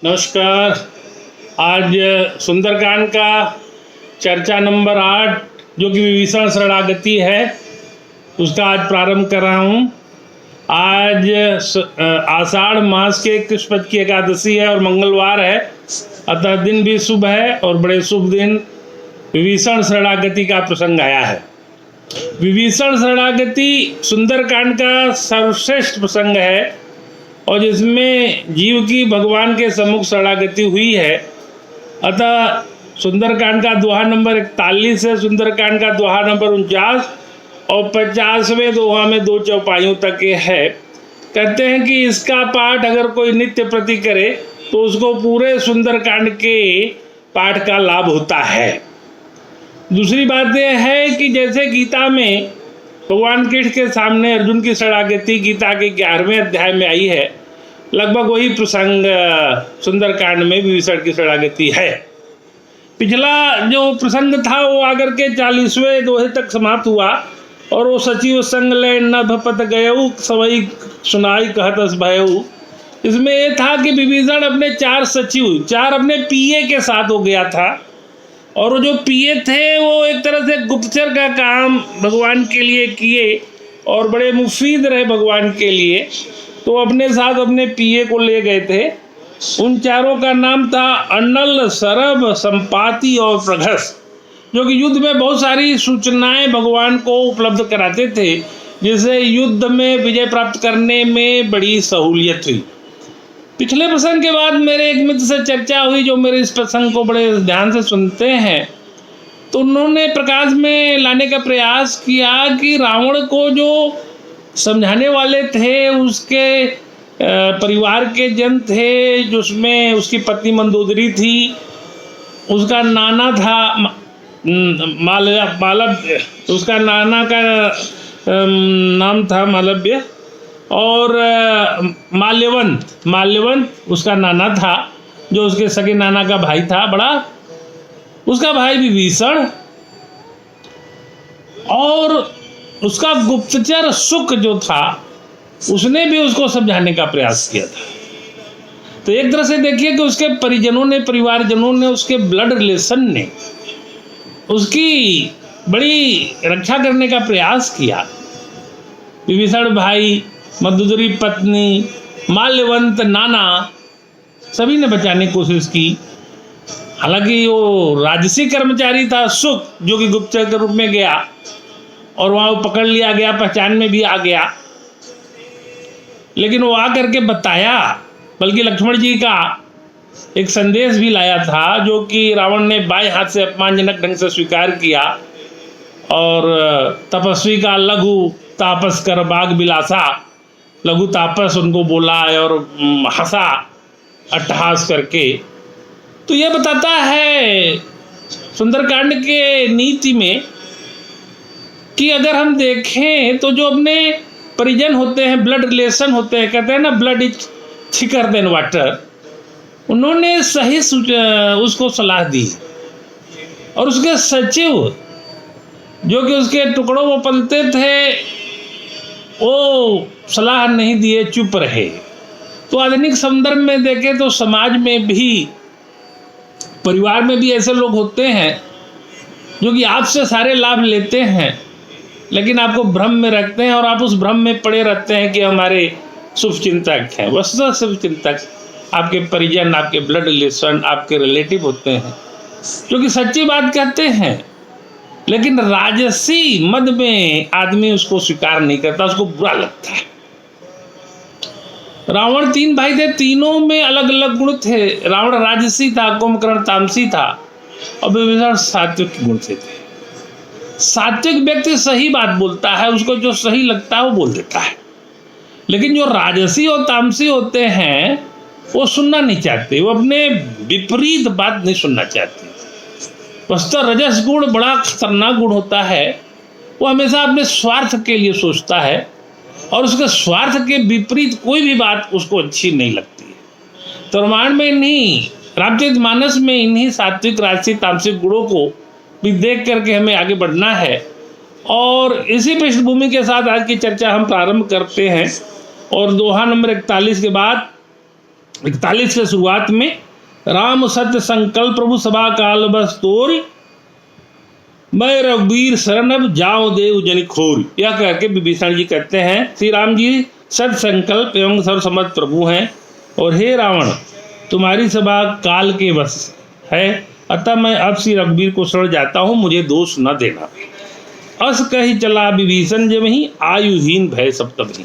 नमस्कार। आज सुंदरकांड का चर्चा नंबर 8 जो कि विभीषण शरणागति है उसका आज प्रारंभ कर रहा हूँ। आज आषाढ़ मास के कृष्ण पक्ष की एकादशी है और मंगलवार है, अतः दिन भी शुभ है और बड़े शुभ दिन विभीषण शरणागति का प्रसंग आया है। विभीषण शरणागति सुंदरकांड का सर्वश्रेष्ठ प्रसंग है और जिसमें जीव की भगवान के सम्मुख शरणागति हुई है। अतः सुंदरकांड का दोहा नंबर 41 है, सुंदरकांड का दोहा नंबर 49 और 50वें दोहा में 2 चौपाइयों तक ये है। कहते हैं कि इसका पाठ अगर कोई नित्य प्रति करे तो उसको पूरे सुंदरकांड के पाठ का लाभ होता है। दूसरी बात यह है कि जैसे गीता में भगवान कृष्ण के सामने अर्जुन की शरणागति गीता के 11वें अध्याय में आई है, लगभग वही प्रसंग सुंदरकांड में विभीषण की शरणागति है। पिछला जो प्रसंग था वो आकर के 40वें दोहे तक समाप्त हुआ और वो सचिव संग ले न भपत गयऊ सवई सुनाई कहतस भयऊ। इसमें ये था कि विभीषण अपने 4 सचिव 4 अपने पीए के साथ हो गया था और वो जो पीए थे वो एक तरह से गुप्तचर का काम भगवान के लिए किए और बड़े मुफीद रहे भगवान के लिए, तो अपने साथ अपने पीए को ले गए थे। उन चारों का नाम था अनल, सरभ, संपाति और प्रघस, जो कि युद्ध में बहुत सारी सूचनाएं भगवान को उपलब्ध कराते थे, जिससे युद्ध में विजय प्राप्त करने में बड़ी सहूलियत हुई। पिछले प्रसंग के बाद मेरे एक मित्र से चर्चा हुई जो मेरे इस प्रसंग को बड़े ध्यान से सुनते हैं, तो उन्होंने प्रकाश में लाने का प्रयास किया कि रावण को जो समझाने वाले थे उसके परिवार के जन थे, जो उसमें उसकी पत्नी मंदोदरी थी, उसका नाना था मालव्य, उसका नाना का नाम था मालव्य और माल्यवंत उसका नाना था, जो उसके सगे नाना का भाई था बड़ा, उसका भाई विभीषण, और उसका गुप्तचर सुक जो था उसने भी उसको समझाने का प्रयास किया था। तो एक तरह से देखिए कि उसके परिजनों ने, परिवारजनों ने, उसके ब्लड रिलेशन ने उसकी बड़ी रक्षा करने का प्रयास किया। विभीषण भाई, मंदोदरी पत्नी, माल्यवंत नाना, सभी ने बचाने की कोशिश की। हालांकि वो राजसी कर्मचारी था सुक, जो कि गुप्तचर के रूप में गया और वहाँ वो पकड़ लिया गया, पहचान में भी आ गया, लेकिन वो आ करके बताया, बल्कि लक्ष्मण जी का एक संदेश भी लाया था, जो कि रावण ने बाएं हाथ से अपमानजनक ढंग से स्वीकार किया और तपस्वी का लघु तापस कर बाग बिलासा, लघु तापस उनको बोला और हंसा अट्टहास करके। तो यह बताता है सुंदरकांड के नीति में कि अगर हम देखें तो जो अपने परिजन होते हैं, ब्लड रिलेशन होते हैं, कहते हैं ना blood is thicker than water, उन्होंने सही उसको सलाह दी और उसके सचिव जो कि उसके टुकड़ों में पलते थे वो सलाह नहीं दिए, चुप रहे। तो आधुनिक संदर्भ में देखें तो समाज में भी, परिवार में भी ऐसे लोग होते हैं जो कि आपसे सारे लाभ लेते हैं लेकिन आपको भ्रम में रखते हैं और आप उस भ्रम में पड़े रहते हैं कि हमारे शुभ चिंतक हैं। वस्तुतः शुभ चिंतक आपके परिजन, आपके ब्लड रिलेशन, आपके रिलेटिव होते हैं, जो कि सच्ची बात कहते हैं, लेकिन राजसी मद में आदमी उसको स्वीकार नहीं करता, उसको बुरा लगता है। रावण 3 भाई थे, तीनों में अलग अलग गुण थे। रावण राजसी था, कुंभकर्ण तामसी था और विभीषण सात्विक गुण से थे। सात्विक व्यक्ति सही बात बोलता है, उसको जो सही लगता है वो बोल देता है, लेकिन जो राजसी और तामसी होते हैं वो सुनना नहीं चाहते, वो अपने विपरीत बात नहीं सुनना चाहते। वस्तुतः रजस गुण बड़ा खतरनाक गुण होता है, वो हमेशा अपने स्वार्थ के लिए सोचता है और उसके स्वार्थ के विपरीत कोई भी बात उसको अच्छी नहीं लगती है। तो रामायण में इन्हीं, रामचरितमानस में इन्हीं सात्विक, राजसी, तामसिक गुणों को भी देख करके हमें आगे बढ़ना है। और इसी पृष्ठभूमि के साथ आज की चर्चा हम प्रारंभ करते हैं और दोहा नंबर 41 के बाद 41 के शुरुआत में, राम सत्य संकल्प प्रभु सभा काल बस तोर, मैं रघुवीर शरण अब जाओ देव जनि खोर। यह करके विभीषण जी कहते हैं, श्री राम जी सत संकल्प एवं सर्वसम्मत प्रभु हैं, और हे रावण तुम्हारी सभा काल के वश है, अतः मैं अब श्री रघुवीर को शरण जाता हूँ, मुझे दोष न देना। अस कही चला विभीषण जब ही, आयुहीन भय सब तब ही।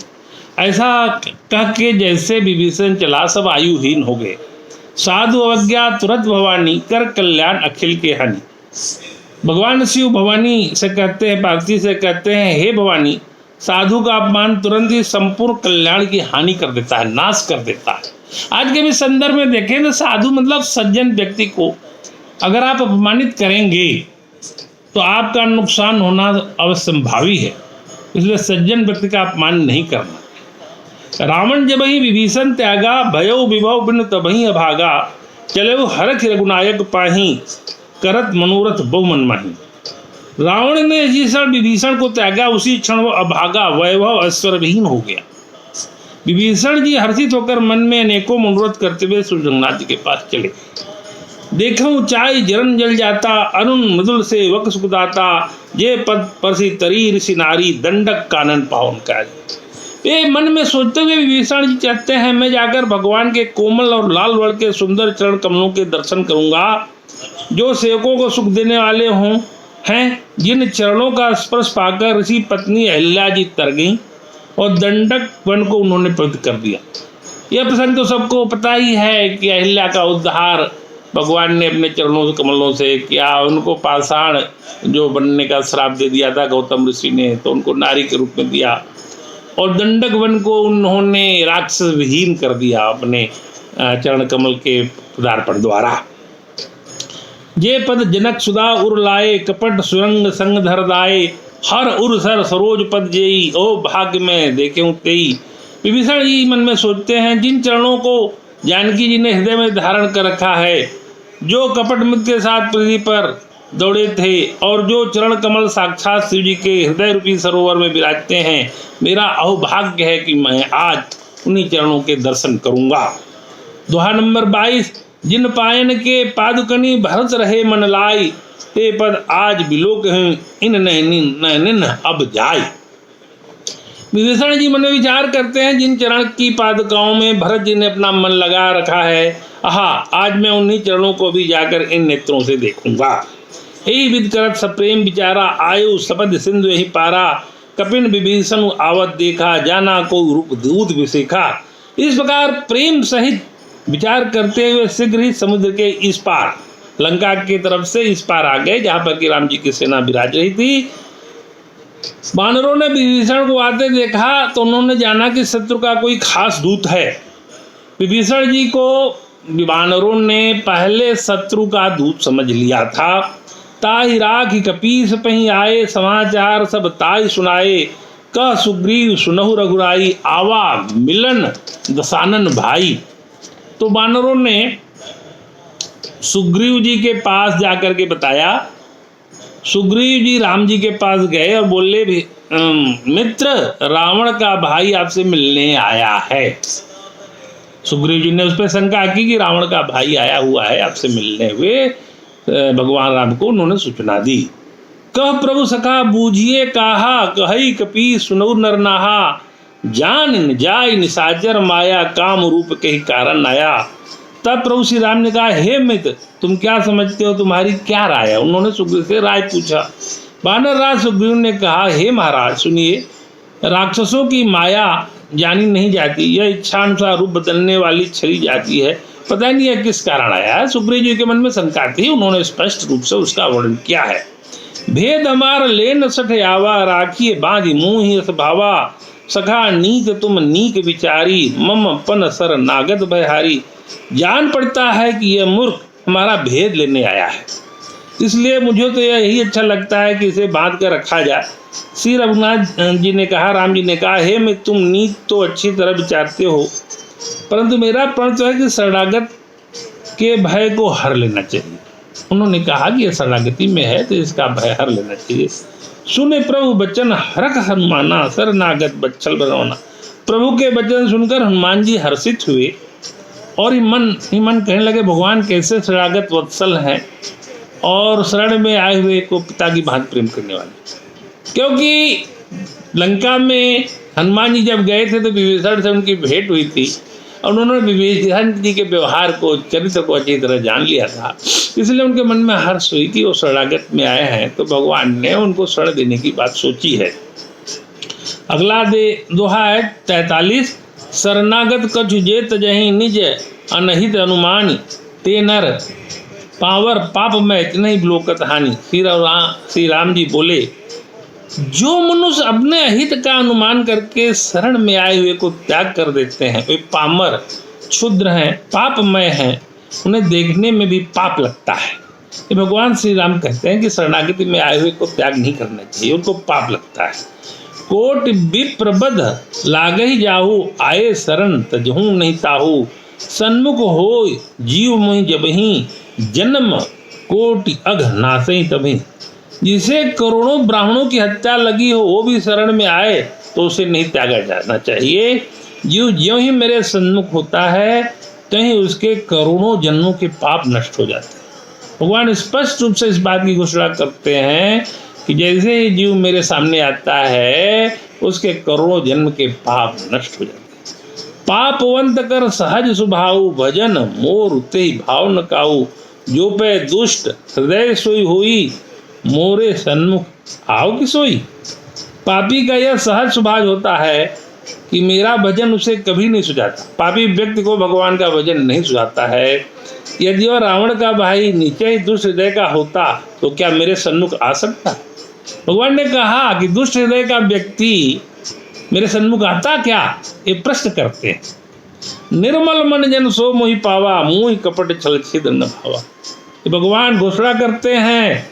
ऐसा कह के जैसे विभीषण चला, सब आयुहीन हो गए। साधु अवज्ञा तुरंत भवानी, कर कल्याण अखिल के हानि। भगवान शिव भवानी से कहते हैं, पार्वती से कहते हैं, हे भवानी साधु का अपमान तुरंत ही संपूर्ण कल्याण की हानि कर देता है, नाश कर देता है। आज के भी संदर्भ में देखें तो साधु मतलब सज्जन व्यक्ति को अगर आप अपमानित करेंगे तो आपका नुकसान होना अवश्यंभावी है, इसलिए सज्जन व्यक्ति का अपमान नहीं करना। रावण जब ही विभीषण त्यागा, भयो विभव बिन तबही अभागा, चले वो हरख रघुनायक पाही, करत मनोरथ बहु मन माही। रावण ने जिस क्षण विभीषण को त्यागा, उसी क्षण वो अभागा, वैभव ऐश्वर्यहीन हो गया। विभीषण जी हर्षित होकर मन में अनेकों मनोरथ करते हुए सूर्यनाथ जी के पास चले। देखो ऊंचाई जरन जल जाता, अरुण मृदुल से वक सुखदाता, ये पद परसी तरी ऋषि नारी, दंडक कानन पावन कारी। ये मन में सोचते हुए विभीषण जी चाहते हैं, मैं जाकर भगवान के कोमल और लाल वर्ण के सुंदर चरण कमलों के दर्शन करूंगा, जो सेवकों को सुख देने वाले हों हैं, जिन चरणों का स्पर्श पाकर ऋषि पत्नी अहिल्या जी तर गई और दंडक वन को उन्होंने पवित्र कर दिया। यह प्रसंग तो सबको पता ही है कि अहिल्या का उद्धार भगवान ने अपने चरणों कमलों से किया। उनको पाषाण जो बनने का श्राप दे दिया था गौतम ऋषि ने, तो उनको नारी के रूप में दिया, और दंडक वन को उन्होंने राक्षस विहीन कर दिया अपने चरण कमल के पदार्पण द्वारा। ये पद जनक सुधा उर लाए, कपट सुरंग संग धर दाए, हर उर सर सरोज पद जेई, ओ भाग्य में देखे तेई। विभीषण जी मन में सोचते हैं, जिन चरणों को जानकी जी ने हृदय में धारण कर रखा है, जो कपट मित्र के साथ पृथ्वी पर दौड़े थे, और जो चरण कमल साक्षात शिव जी के हृदय रूपी सरोवर में विराजते हैं, मेरा अहोभाग्य है कि मैं आज उन्हीं चरणों के दर्शन करूंगा। दोहा नंबर 22, जिन पायन के पादुकनी भरत रहे मन लाई, ते पद आज बिलोक इन नैनिन अब जाय। विभीषण जी मन में विचार करते हैं, जिन चरण की पादुकाओं में भरत जी ने अपना मन लगा रखा है, आहा आज मैं उन्हीं चरणों को भी जाकर इन नेत्रों से देखूंगा। यही विद करत सप्रेम विचारा, आयु सपद सिंधु यही पारा, कपिन विभीषण आवत देखा, जाना को रूप दूत विसेखा। इस प्रकार प्रेम सहित विचार करते हुए शीघ्र ही समुद्र के इस पार, लंका की तरफ से इस पार आ गए, जहाँ पर कि राम जी की सेना विराज रही थी। वानरों ने विभीषण को आते देखा तो उन्होंने जाना कि शत्रु का कोई खास दूत है। विभीषण जी को वानरों ने पहले शत्रु का दूत समझ लिया था। ताहि राखि कपीस पही आए, समाचार सब ताहि सुनाए, कह सुग्रीव सुनहु रघुराई, आवा मिलन दशानन भाई। तो वानरों ने सुग्रीव जी के पास जाकर के बताया। सुग्रीव जी राम जी के पास गए और बोले, मित्र रावण का भाई आपसे मिलने आया है। सुग्रीव जी ने उस पर शंका की कि रावण का भाई आया हुआ है आपसे मिलने हुए। भगवान राम को उन्होंने सूचना दी। कह प्रभु सखा बूझिए कहा, कही कपी सुनौ नरनाहा, जान जाय निशाचर माया, काम रूप के ही कारण आया। तब प्रभु श्री राम ने कहा, हे मित्र तुम क्या समझते हो, तुम्हारी क्या राय है। उन्होंने सुग्रीव से राय पूछा। वानर राज सुग्रीव ने कहा, हे महाराज सुनिए, राक्षसों की माया जानी नहीं जाती, यह इच्छानुसार रूप बदलने वाली छली जाती है, पता नहीं है किस कारण आया है। सुग्रीव जी के मन में शंका थी, उन्होंने स्पष्ट रूप से उसका वर्णन किया है। भेद हमार ले न सठ आवा, राखिए बांधि मुँह ही भावा, सखा नीक तुम नीक विचारी, मम पन सर नागद भयहारी। जान पड़ता है कि यह मूर्ख हमारा भेद लेने आया है, इसलिए मुझे तो यही अच्छा लगता है कि इसे बांध कर रखा जाए। श्री रघुनाथ जी ने कहा, राम जी ने कहा, हे मैं तुम नीत तो अच्छी तरह विचारते हो, परंतु मेरा प्रण तो है कि शरणागत के भय को हर लेना चाहिए। उन्होंने कहा कि यह शरणागति में है तो इसका भय हर लेना चाहिए। सुने प्रभु बचन हरख हनुमाना, शरणागत बच्चल बनवाना। प्रभु के वचन सुनकर हनुमान जी हर्षित हुए और ही मन कहने लगे भगवान कैसे शरणागत वत्सल हैं और शरण में आए हुए को पिता की भांति प्रेम करने वाले। क्योंकि लंका में हनुमान जी जब गए थे तो विभीषण से उनकी भेंट हुई थी और उन्होंने विभीषण जी के व्यवहार को, चरित्र को अच्छी तरह जान लिया था, इसलिए उनके मन में हर्ष हुई कि वो शरणागत में आए हैं तो भगवान ने उनको शरण देने की बात सोची है। अगला दोहा है 43, शरणागत कछु जेत जहि निज अनहित अनुमानी, ते नर पावर पाप में इतना ही ब्लोकत हानि। श्री राम जी बोले, जो मनुष्य अपने अहित का अनुमान करके शरण में आए हुए को त्याग कर देते हैं वे पामर, क्षुद्र हैं, पापमय हैं, उन्हें देखने में भी पाप लगता है। ये भगवान श्री राम कहते हैं कि शरणागति में आए हुए को त्याग नहीं करना चाहिए, उनको पाप लगता है। कोट विप्रबध लागहि जाहू, आए शरण तजहू नहीं ताहू, सन्मुख हो जीव मोहि जबहि, जन्म कोटि अघ नासई तभी। जिसे करोड़ों ब्राह्मणों की हत्या लगी हो वो भी शरण में आए तो उसे नहीं त्यागा जाना चाहिए। जीव ज्यों ही मेरे सन्मुख होता है त्यों ही उसके करोड़ों जन्मों के पाप नष्ट हो जाते हैं। भगवान स्पष्ट रूप से इस बात की घोषणा करते हैं कि जैसे ही जीव मेरे सामने आता है उसके करोड़ों जन्म के पाप नष्ट हो जाते हैं। पापवंत कर सहज स्वभाव, भजन मोर ते भाव न काऊ, जो पे दुष्ट हृदय सोई हुई, मोरे सन्मुख आओ कि सोई। पापी का यह सहज स्वभाव होता है कि मेरा भजन उसे कभी नहीं सुझाता। पापी व्यक्ति को भगवान का भजन नहीं सुझाता है। यदि वह रावण का भाई नीचे ही दुष्ट हृदय का होता तो क्या मेरे सन्मुख आ सकता? भगवान ने कहा कि दुष्ट हृदय का व्यक्ति मेरे सन्मुख आता क्या, ये प्रश्न करते हैं। निर्मल मन जन सो मोहि पावा, मुँह कपट छल छिद्र न भावा। भगवान घोषणा करते हैं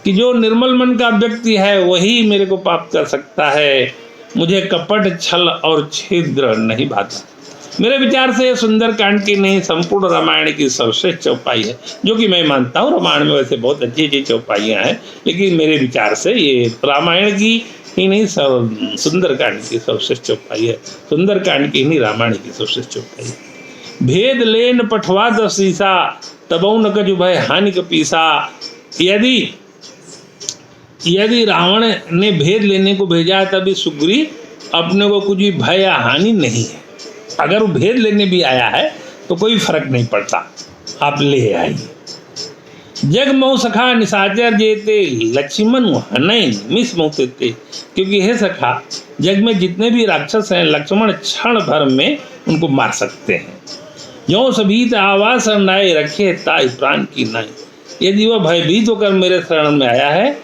कि जो निर्मल मन का व्यक्ति है वही मेरे को पाप कर सकता है, मुझे कपट छल और छिद्र नहीं भाता। मेरे विचार से सुंदर कांड की नहीं संपूर्ण रामायण की सर्वश्रेष्ठ चौपाई है, जो कि मैं मानता हूँ रामायण में वैसे बहुत अच्छी अच्छी चौपाइयाँ हैं, लेकिन मेरे विचार से ये रामायण की ही नहीं सुंदर कांड की सर्वश्रेष्ठ चौपाई है। सुंदर कांड की नहीं रामायण की सर्वश्रेष्ठ चौपाई है। भेद लेन पठवा द शीशा, तबौ न कछु भय हानि कपीसा। यदि रावण ने भेद लेने को भेजा तभी सुग्रीव अपने को कुछ भी भय या हानि नहीं है। अगर वो भेद लेने भी आया है तो कोई फर्क नहीं पड़ता, आप ले आइए। जग मऊ सखा निशाचर जेते, लक्ष्मण हनय मिस मौते। क्योंकि हे सखा, जग में जितने भी राक्षस हैं लक्ष्मण क्षण भर में उनको मार सकते हैं। जो सभी आवाज शरणाए रखे ताई प्राण की नाई। यदि वह भयभीत होकर मेरे शरण में आया है